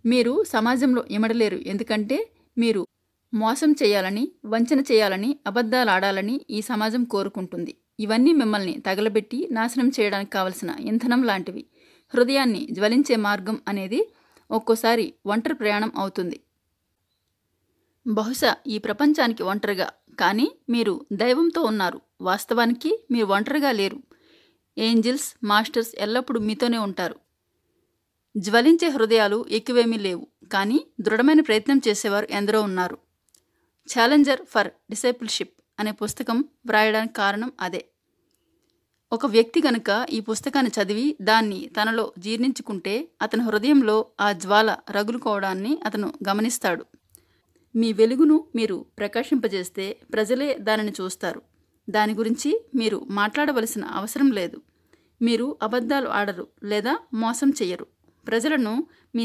మీరు సమాజంలో ఇమడలేరు. ఎందుకంటే మీరు మోసం చేయాలని, వంచన చేయాలని, అబద్ధాలాడాలని ఈ సమాజం కోరుకుంటుంది. ఇవన్నీ మిమ్మల్ని తగలబెట్టి నాశనం చేయడానికి కావలసిన ఇంధనం లాంటివి. హృదయాన్ని జ్వలించే మార్గం అనేది ఒక్కోసారి ఒంటరి ప్రయాణం అవుతుంది. బహుశా ఈ ప్రపంచానికి ఒంటరిగా, కానీ మీరు దైవంతో ఉన్నారు. వాస్తవానికి మీరు ఒంటరిగా లేరు. ఏంజిల్స్, మాస్టర్స్ ఎల్లప్పుడూ మీతోనే ఉంటారు. జ్వలించే హృదయాలు ఎక్కువేమీ లేవు, కానీ దృఢమైన ప్రయత్నం చేసేవారు ఎందరో ఉన్నారు. ఛాలెంజర్ ఫర్ డిసైపుల్షిప్ అనే పుస్తకం వ్రాయడానికి కారణం అదే. ఒక వ్యక్తి గనుక ఈ పుస్తకాన్ని చదివి దాన్ని తనలో జీర్ణించుకుంటే అతని హృదయంలో ఆ జ్వాల రగులుకోవడాన్ని అతను గమనిస్తాడు. మీ వెలుగును మీరు ప్రకాశింపజేస్తే ప్రజలే దానిని చూస్తారు. దాని గురించి మీరు మాట్లాడవలసిన అవసరం లేదు. మీరు అబద్ధాలు ఆడరు లేదా మోసం చెయ్యరు. ప్రజలను మీ